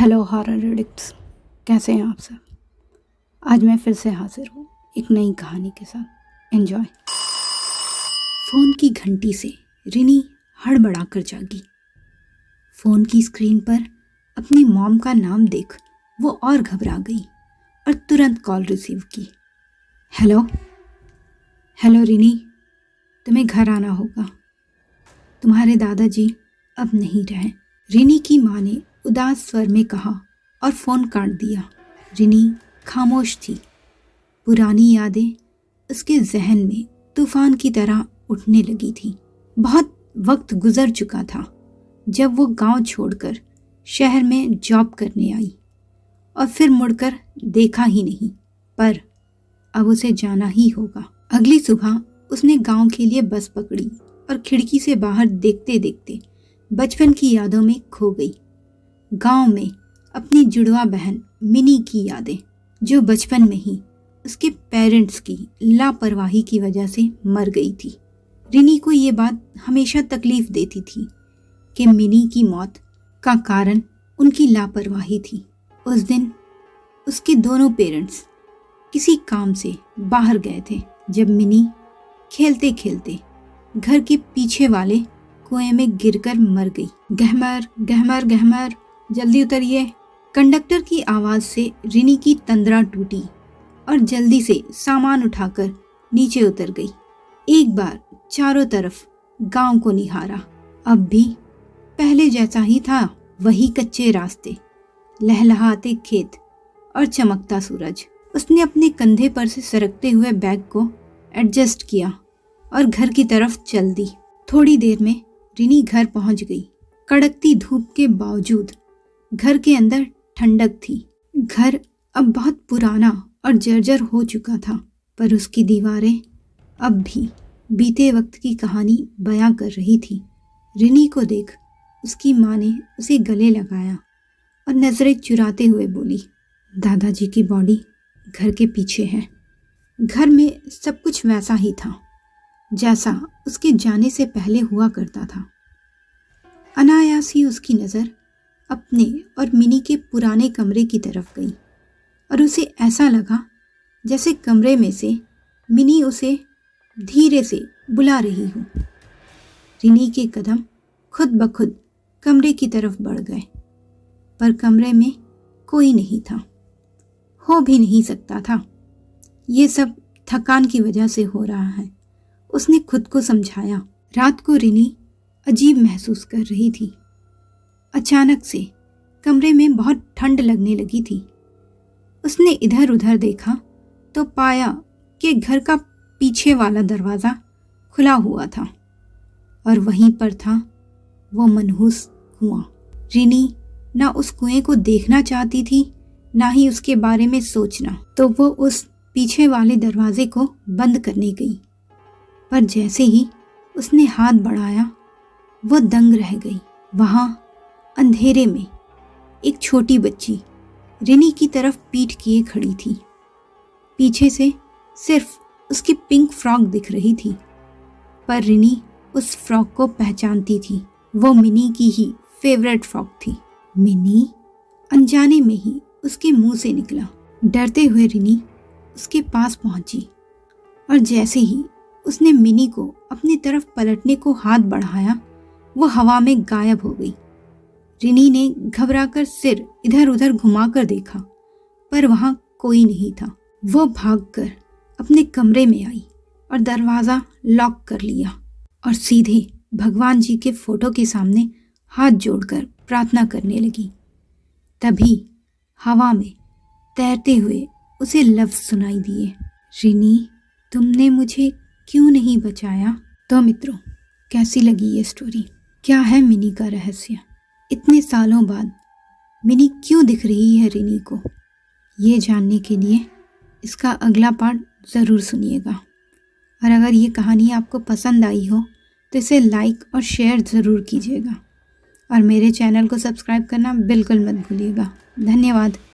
Hello horror addicts, कैसे हैं आप सब। आज मैं फिर से हाजिर हूँ एक नई कहानी के साथ। एंजॉय। फ़ोन की घंटी से रिनी हड़बड़ाकर जागी। फ़ोन की स्क्रीन पर अपनी मॉम का नाम देख वो और घबरा गई और तुरंत कॉल रिसीव की। हेलो हेलो रिनी, तुम्हें घर आना होगा, तुम्हारे दादाजी अब नहीं रहे। रिनी की माँ ने उदास स्वर में कहा और फ़ोन काट दिया। रिनी खामोश थी। पुरानी यादें उसके जहन में तूफान की तरह उठने लगी थी। बहुत वक्त गुजर चुका था जब वो गांव छोड़कर शहर में जॉब करने आई और फिर मुड़कर देखा ही नहीं, पर अब उसे जाना ही होगा। अगली सुबह उसने गांव के लिए बस पकड़ी और खिड़की से बाहर देखते देखते बचपन की यादों में खो गई। गांव में अपनी जुड़वा बहन मिनी की यादें, जो बचपन में ही उसके पेरेंट्स की लापरवाही की वजह से मर गई थी। रिनी को ये बात हमेशा तकलीफ देती थी कि मिनी की मौत का कारण उनकी लापरवाही थी। उस दिन उसके दोनों पेरेंट्स किसी काम से बाहर गए थे जब मिनी खेलते खेलते घर के पीछे वाले कुएं में गिरकर मर गई। गहमर गहमर गहमर, जल्दी उतरिए। कंडक्टर की आवाज़ से रिनी की तंद्रा टूटी और जल्दी से सामान उठाकर नीचे उतर गई। एक बार चारों तरफ गांव को निहारा। अब भी पहले जैसा ही था, वही कच्चे रास्ते, लहलहाते खेत और चमकता सूरज। उसने अपने कंधे पर से सरकते हुए बैग को एडजस्ट किया और घर की तरफ चल दी। थोड़ी देर में रिनी घर पहुंच गई। कड़कती धूप के बावजूद घर के अंदर ठंडक थी। घर अब बहुत पुराना और जर्जर हो चुका था, पर उसकी दीवारें अब भी बीते वक्त की कहानी बयां कर रही थी। रिनी को देख उसकी माँ ने उसे गले लगाया और नजरें चुराते हुए बोली, दादाजी की बॉडी घर के पीछे है। घर में सब कुछ वैसा ही था जैसा उसके जाने से पहले हुआ करता था। अनायास ही उसकी नज़र अपने और मिनी के पुराने कमरे की तरफ गई और उसे ऐसा लगा जैसे कमरे में से मिनी उसे धीरे से बुला रही हो। रिनी के कदम खुद ब खुद कमरे की तरफ बढ़ गए, पर कमरे में कोई नहीं था, हो भी नहीं सकता था। ये सब थकान की वजह से हो रहा है, उसने खुद को समझाया। रात को रिनी अजीब महसूस कर रही थी। अचानक से कमरे में बहुत ठंड लगने लगी थी। उसने इधर उधर देखा तो पाया कि घर का पीछे वाला दरवाज़ा खुला हुआ था और वहीं पर था वो मनहूस कुआं। रिनी ना उस कुएं को देखना चाहती थी, ना ही उसके बारे में सोचना, तो वो उस पीछे वाले दरवाजे को बंद करने गई। पर जैसे ही उसने हाथ बढ़ाया, वो दंग रह गई। वहाँ अंधेरे में एक छोटी बच्ची रिनी की तरफ पीठ किए खड़ी थी। पीछे से सिर्फ उसकी पिंक फ्रॉक दिख रही थी, पर रिनी उस फ्रॉक को पहचानती थी। वो मिनी की ही फेवरेट फ्रॉक थी। मिनी, अनजाने में ही उसके मुंह से निकला। डरते हुए रिनी उसके पास पहुंची और जैसे ही उसने मिनी को अपनी तरफ पलटने को हाथ बढ़ाया, वो हवा में गायब हो गई। रिनी ने घबराकर सिर इधर उधर घुमाकर देखा, पर वहां कोई नहीं था। वो भागकर अपने कमरे में आई और दरवाज़ा लॉक कर लिया और सीधे भगवान जी के फोटो के सामने हाथ जोड़कर प्रार्थना करने लगी। तभी हवा में तैरते हुए उसे लफ्ज़ सुनाई दिए, रिनी, तुमने मुझे क्यों नहीं बचाया। तो मित्रों, कैसी लगी ये स्टोरी? क्या है मिनी का रहस्य? इतने सालों बाद मिनी क्यों दिख रही है रिनी को? ये जानने के लिए इसका अगला पार्ट ज़रूर सुनिएगा। और अगर ये कहानी आपको पसंद आई हो तो इसे लाइक और शेयर ज़रूर कीजिएगा और मेरे चैनल को सब्सक्राइब करना बिल्कुल मत भूलिएगा। धन्यवाद।